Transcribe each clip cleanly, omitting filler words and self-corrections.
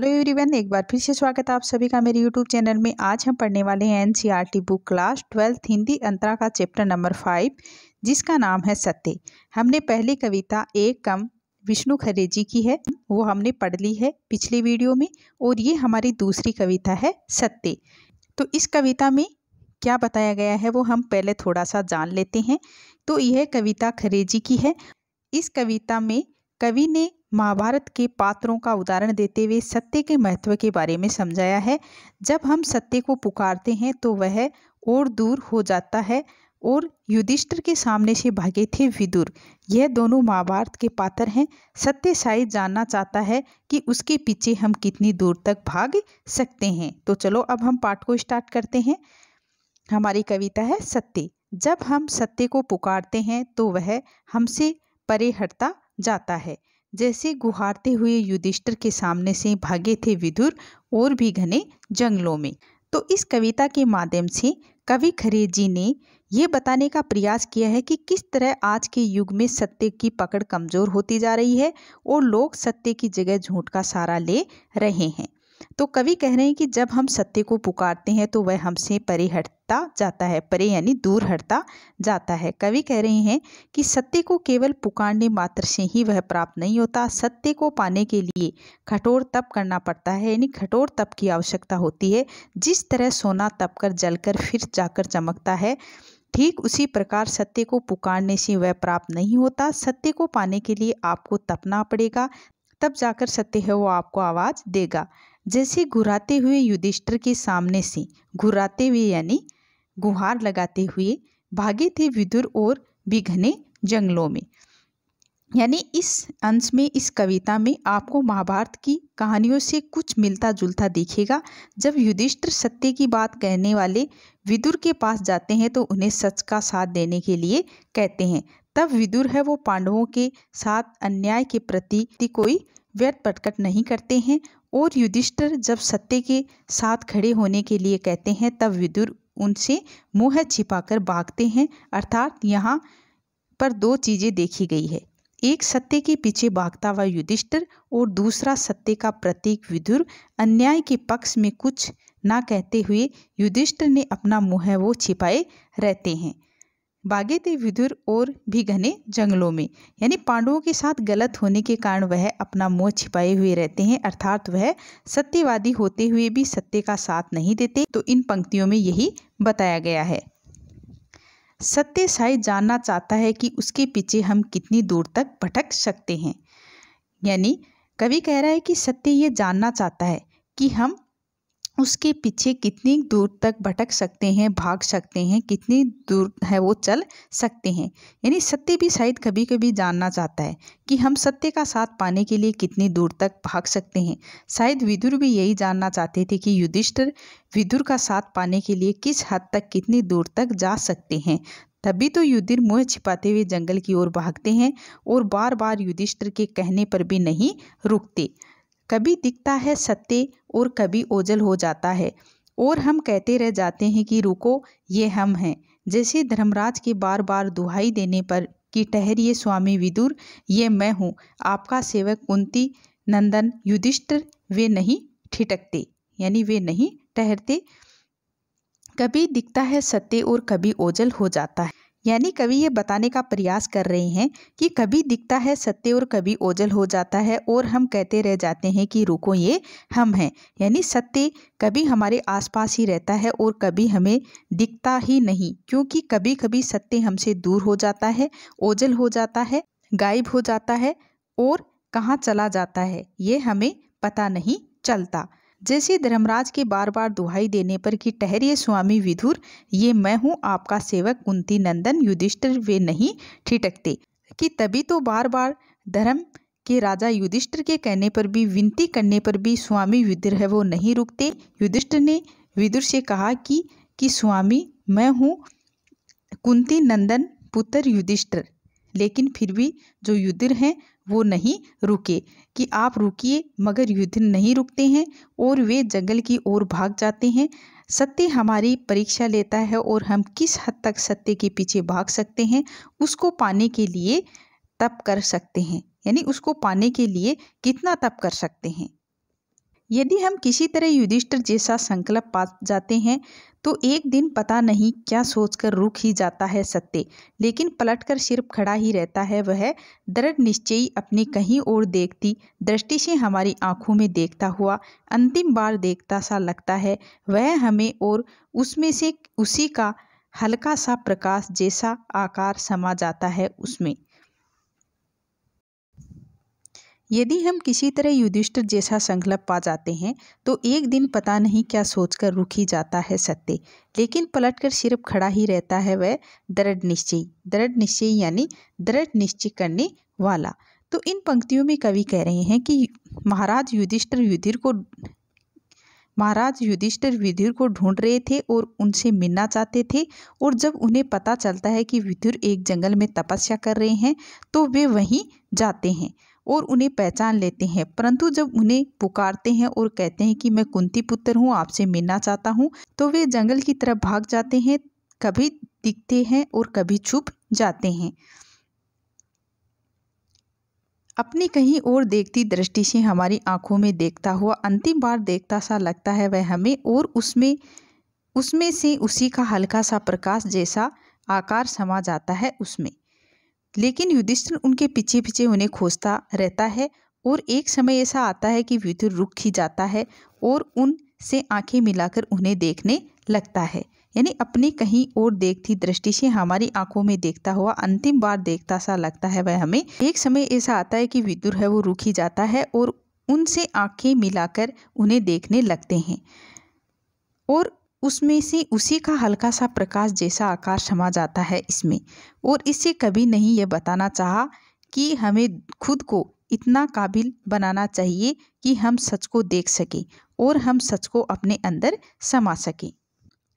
Hello everyone, एक बार फिर से स्वागत है आप सभी का मेरे यूट्यूब चैनल में। आज हम पढ़ने वाले हैं NCERT book class 12th Hindi Antara का चैप्टर नंबर 5, जिसका नाम है सत्य। हमने पहली कविता एक कम विष्णु खरे जी की है, वो हमने पढ़ ली है पिछले वीडियो में, और ये हमारी दूसरी कविता है सत्य। तो इस कविता में क्या बताया गया है वो हम पहले थोड़ा सा जान लेते हैं। तो यह कविता खरे जी की है। इस कविता में कवि ने महाभारत के पात्रों का उदाहरण देते हुए सत्य के महत्व के बारे में समझाया है। जब हम सत्य को पुकारते हैं तो वह और दूर हो जाता है। और युधिष्ठिर के सामने से भागे थे विदुर, यह दोनों महाभारत के पात्र हैं। सत्य शायद जानना चाहता है कि उसके पीछे हम कितनी दूर तक भाग सकते हैं। तो चलो अब हम पाठ को स्टार्ट करते हैं। हमारी कविता है सत्य। जब हम सत्य को पुकारते हैं तो वह हमसे परे हटता जाता है। जैसे गुहारते हुए युधिष्ठिर के सामने से भागे थे विदुर और भी घने जंगलों में। तो इस कविता के माध्यम से कवि खरे जी ने ये बताने का प्रयास किया है कि किस तरह आज के युग में सत्य की पकड़ कमजोर होती जा रही है और लोग सत्य की जगह झूठ का सहारा ले रहे हैं। तो कवि कह रहे हैं कि जब हम सत्य को पुकारते हैं तो वह हमसे परे हटता जाता है। परे यानी दूर हटता जाता है। कवि कह रहे हैं कि सत्य को केवल पुकारने मात्र से ही वह प्राप्त नहीं होता। सत्य को पाने के लिए कठोर तप करना पड़ता है, यानी कठोर तप की आवश्यकता होती है। जिस तरह सोना तपकर जलकर फिर जाकर चमकता है, ठीक उसी प्रकार सत्य को पुकारने से वह प्राप्त नहीं होता। सत्य को पाने के लिए आपको तपना पड़ेगा, तब जाकर सत्य है वो आपको आवाज देगा। जैसे घुराते हुए युधिष्ठिर के सामने से, घुराते हुए यानी गुहार लगाते हुए भागे थे विदुर और भी घने जंगलों में। यानी इस अंश में, इस कविता में आपको महाभारत की कहानियों से कुछ मिलता जुलता दिखेगा। जब युधिष्ठिर सत्य की बात कहने वाले विदुर के पास जाते हैं तो उन्हें सच का साथ देने के लिए कहते हैं, तब विदुर है वो पांडवों के साथ अन्याय के प्रति कोई व्यर्थ प्रकट नहीं करते हैं। और युधिष्ठिर जब सत्य के साथ खड़े होने के लिए कहते हैं तब विदुर उनसे मुँह छिपाकर भागते हैं। अर्थात यहाँ पर दो चीजें देखी गई है, एक सत्य के पीछे भागता हुआ युधिष्ठिर और दूसरा सत्य का प्रतीक विदुर। अन्याय के पक्ष में कुछ ना कहते हुए युधिष्ठिर ने अपना मुँह वो छिपाए रहते हैं। भागे थे विदुर और भी घने जंगलों में, यानी पांडवों के साथ गलत होने के कारण वह अपना मुंह छिपाए हुए रहते हैं। अर्थात वह सत्यवादी होते हुए भी सत्य का साथ नहीं देते। तो इन पंक्तियों में यही बताया गया है। सत्य शायद जानना चाहता है कि उसके पीछे हम कितनी दूर तक भटक सकते हैं। यानी कवि कह रहा है कि सत्य ये जानना चाहता है कि हम उसके पीछे कितनी दूर तक भटक सकते हैं, भाग सकते हैं, कितनी दूर है वो चल सकते हैं। यानी सत्य भी शायद कभी कभी जानना चाहता है कि हम सत्य का साथ पाने के लिए कितनी दूर तक भाग सकते हैं। शायद विदुर भी यही जानना चाहते थे कि युधिष्ठिर विदुर का साथ पाने के लिए किस हद तक, कितनी दूर तक जा सकते हैं। तभी तो युधिष्ठिर मुँह छिपाते हुए जंगल की ओर भागते हैं और बार बार युधिष्ठिर के कहने पर भी नहीं रुकते। कभी दिखता है सत्य और कभी ओझल हो जाता है और हम कहते रह जाते हैं कि रुको, ये हम हैं। जैसे धर्मराज के बार बार दुहाई देने पर कि ठहरिए स्वामी विदुर, ये मैं हूँ आपका सेवक कुंती नंदन युधिष्ठिर, वे नहीं ठिठकते, यानी वे नहीं ठहरते। कभी दिखता है सत्य और कभी ओझल हो जाता है। यानी कवि ये बताने का प्रयास कर रहे हैं कि कभी दिखता है सत्य और कभी ओझल हो जाता है और हम कहते रह जाते हैं कि रुको, ये हम हैं। यानी सत्य कभी हमारे आसपास ही रहता है और कभी हमें दिखता ही नहीं, क्योंकि कभी कभी सत्य हमसे दूर हो जाता है, ओझल हो जाता है, गायब हो जाता है और कहाँ चला जाता है ये हमें पता नहीं चलता। जैसे धर्मराज के बार बार दुहाई देने पर कि ठहरिए स्वामी विदुर, ये मैं हूँ आपका सेवक कुंती नंदन युधिष्ठिर, वे नहीं ठिठकते, कि तभी तो बार बार धर्म के राजा युधिष्ठिर के कहने पर भी, विनती करने पर भी स्वामी विदुर है वो नहीं रुकते। युधिष्ठिर ने विदुर से कहा कि स्वामी मैं हूँ कुंती नंदन पुत्र युधिष्ठिर, लेकिन फिर भी जो युधिष्ठिर हैं वो नहीं रुके कि आप रुकिए, मगर युधिष्ठिर नहीं रुकते हैं और वे जंगल की ओर भाग जाते हैं। सत्य हमारी परीक्षा लेता है और हम किस हद तक सत्य के पीछे भाग सकते हैं, उसको पाने के लिए तप कर सकते हैं, यानी उसको पाने के लिए कितना तप कर सकते हैं। यदि हम किसी तरह युधिष्ठिर जैसा संकल्प पा जाते हैं तो एक दिन पता नहीं क्या सोचकर रुक ही जाता है सत्य, लेकिन पलटकर सिर्फ खड़ा ही रहता है। वह दृढ़ निश्चयी अपनी कहीं और देखती दृष्टि से हमारी आंखों में देखता हुआ अंतिम बार देखता सा लगता है। वह हमें और उसमें से उसी का हल्का सा प्रकाश जैसा आकार समा जाता है उसमें। यदि हम किसी तरह युधिष्ठिर जैसा संकल्प पा जाते हैं तो एक दिन पता नहीं क्या सोचकर रुक ही जाता है सत्य, लेकिन पलटकर सिर्फ खड़ा ही रहता है वह दृढ़ निश्चयी यानी दृढ़ निश्चय करने वाला। तो इन पंक्तियों में कवि कह रहे हैं कि महाराज युधिष्ठिर विदुर को ढूंढ रहे थे और उनसे मिलना चाहते थे, और जब उन्हें पता चलता है कि विदुर एक जंगल में तपस्या कर रहे हैं तो वे वहीं जाते हैं और उन्हें पहचान लेते हैं। परंतु जब उन्हें पुकारते हैं और कहते हैं कि मैं कुंती पुत्र हूँ, आपसे मिलना चाहता हूँ, तो वे जंगल की तरफ भाग जाते हैं। कभी दिखते हैं और कभी छुप जाते हैं। अपनी कहीं और देखती दृष्टि से हमारी आंखों में देखता हुआ अंतिम बार देखता सा लगता है वह हमें, और उसमें से उसी का हल्का सा प्रकाश जैसा आकार समा जाता है उसमें। लेकिन युधिष्ठिर उनके पीछे पीछे उन्हें खोजता रहता है, और एक समय ऐसा आता है कि विदुर रुक ही जाता है और उनसे आंखें मिलाकर उन्हें देखने लगता है। यानी अपनी कहीं और देखती दृष्टि से हमारी आंखों में देखता हुआ अंतिम बार देखता सा लगता है वह हमें। एक समय ऐसा आता है कि विदुर है वो रुक ही जाता है और उनसे आंखें मिलाकर उन्हें देखने लगते हैं, और उसमें से उसी का हल्का सा प्रकाश जैसा आकार समा जाता है इसमें। और इससे कभी नहीं ये बताना चाहा कि हमें खुद को इतना काबिल बनाना चाहिए कि हम सच को देख सकें और हम सच को अपने अंदर समा सकें।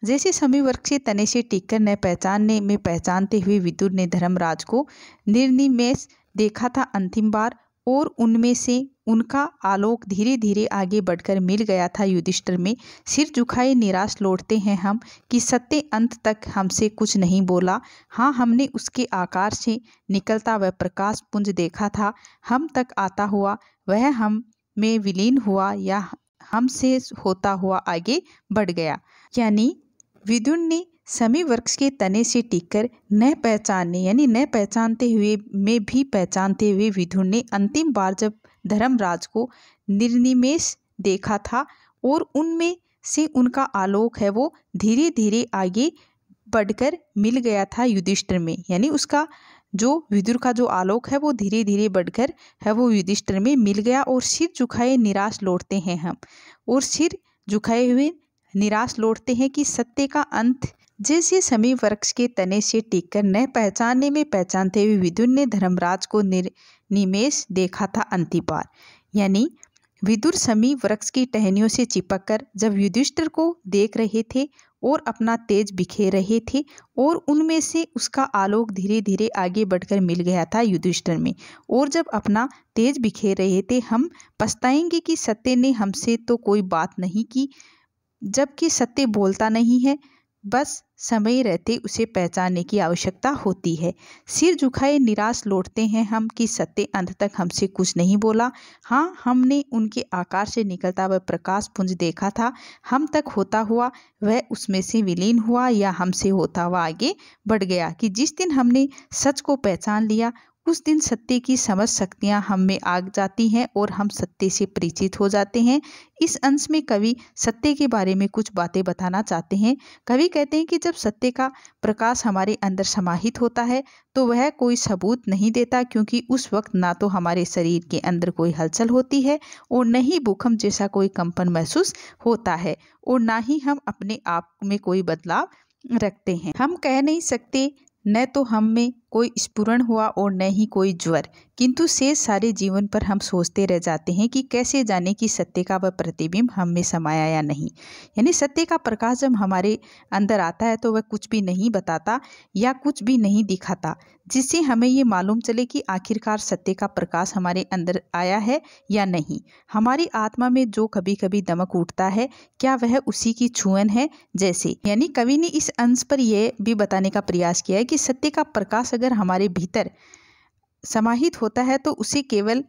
जैसे समी वृक्ष के तने से टिककर न पहचानने में पहचानते हुए विदुर ने धर्मराज को निर्निमेष देखा था अंतिम बार, और उनमें से उनका आलोक धीरे धीरे आगे बढ़कर मिल गया था युधिष्ठिर में। सिर झुकाए निराश लौटते हैं हम कि सत्य अंत तक हमसे कुछ नहीं बोला। हाँ, हमने उसके आकार से निकलता वह प्रकाश पुंज देखा था, हम तक आता हुआ वह हम में विलीन हुआ या हमसे होता हुआ आगे बढ़ गया। यानी विदुर ने समी वृक्ष के तने से टिककर न पहचानने यानी न पहचानते हुए में भी पहचानते हुए विदुर ने अंतिम बार जब धर्मराज को निर्निमेष देखा था और उनमें से उनका आलोक है वो धीरे धीरे आगे बढ़कर मिल गया था युधिष्ठिर में। यानी उसका जो विदुर का जो आलोक है वो धीरे धीरे बढ़कर है वो युधिष्ठिर में मिल गया। और सिर झुकाए निराश लौटते हैं हम, और सिर झुकाए हुए निराश लौटते हैं कि सत्य का अंत जैसे समी वृक्ष के तने से टिककर न पहचानने में पहचानते हुए विदुर ने धर्मराज को निर्निमेष देखा था अंतिम बार। यानी विदुर समी वृक्ष की टहनियों से चिपककर जब युधिष्ठिर को देख रहे थे और अपना तेज बिखेर रहे थे, और उनमें से उसका आलोक धीरे धीरे आगे बढ़कर मिल गया था युधिष्ठिर में। और जब अपना तेज बिखेर रहे थे, हम पछताएंगे कि सत्य ने हमसे तो कोई बात नहीं की, जबकि सत्य बोलता नहीं है, बस समय रहते उसे पहचानने की आवश्यकता होती है। सिर झुकाए निराश लौटते हैं हम कि सत्य अंत तक हमसे कुछ नहीं बोला। हाँ, हमने उनके आकार से निकलता वह प्रकाश पुंज देखा था, हम तक होता हुआ वह उसमें से विलीन हुआ या हमसे होता हुआ आगे बढ़ गया। कि जिस दिन हमने सच को पहचान लिया उस दिन सत्य की समझ शक्तियाँ हम में आ जाती हैं और हम सत्य से परिचित हो जाते हैं। इस अंश में कवि सत्य के बारे में कुछ बातें बताना चाहते हैं। कवि कहते हैं कि जब सत्य का प्रकाश हमारे अंदर समाहित होता है तो वह कोई सबूत नहीं देता, क्योंकि उस वक्त ना तो हमारे शरीर के अंदर कोई हलचल होती है और न ही भूकंप जैसा कोई कंपन महसूस होता है, और ना ही हम अपने आप में कोई बदलाव रखते हैं। हम कह नहीं सकते न तो हम में कोई स्फुरण हुआ और न ही कोई ज्वर, किंतु शेष सारे जीवन पर हम सोचते रह जाते हैं कि कैसे जाने कि सत्य का वह प्रतिबिंब हम में समाया या नहीं। यानी सत्य का प्रकाश जब हमारे अंदर आता है तो वह कुछ भी नहीं बताता या कुछ भी नहीं दिखाता, जिससे हमें ये मालूम चले कि आखिरकार सत्य का प्रकाश हमारे अंदर आया है या नहीं। हमारी आत्मा में जो कभी कभी दमक उठता है, क्या वह उसी की छुअन है जैसे। यानी कवि ने इस अंश पर यह भी बताने का प्रयास किया है कि सत्य का प्रकाश अगर हमारे भीतर समाहित होता है तो उसे केवल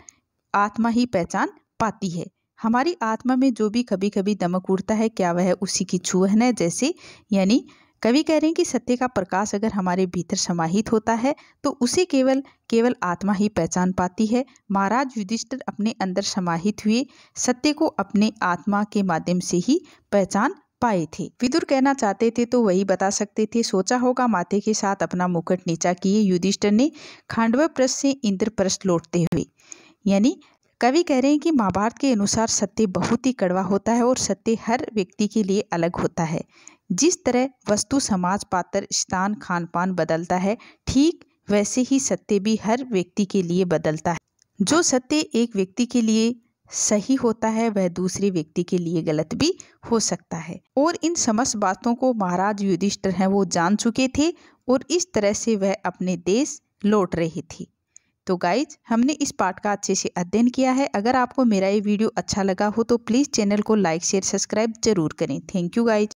आत्मा ही पहचान पाती है। हमारी आत्मा में जो भी कभी कभी दमक उठता है, क्या वह उसी की छुअन है? जैसे यानी कवि कह रहे हैं कि सत्य का प्रकाश अगर हमारे भीतर समाहित होता है तो उसे केवल केवल आत्मा ही पहचान पाती है। महाराज युधिष्ठिर अपने अंदर समाहित हुए सत्य को अपने आत्मा के माध्यम से ही पहचान पाए थे। विदुर कहना चाहते थे तो वही बता सकते थे। सोचा होगा माथे के साथ अपना मुकुट नीचा किए युधिष्ठिर ने खांडवप्रस्थ से इंद्रप्रस्थ लौटते हुए। यानी कवि कह रहे हैं कि महाभारत के अनुसार सत्य बहुत ही कड़वा होता है और सत्य हर व्यक्ति के लिए अलग होता है। जिस तरह वस्तु, समाज, पात्र, स्थान, खान पान बदलता है, ठीक वैसे ही सत्य भी हर व्यक्ति के लिए बदलता है। जो सत्य एक व्यक्ति के लिए सही होता है वह दूसरे व्यक्ति के लिए गलत भी हो सकता है। और इन समस्त बातों को महाराज युधिष्ठिर हैं वो जान चुके थे और इस तरह से वह अपने देश लौट रहे थे। तो गाइज, हमने इस पाठ का अच्छे से अध्ययन किया है। अगर आपको मेरा ये वीडियो अच्छा लगा हो तो प्लीज़ चैनल को लाइक शेयर सब्सक्राइब जरूर करें। Thank you guys.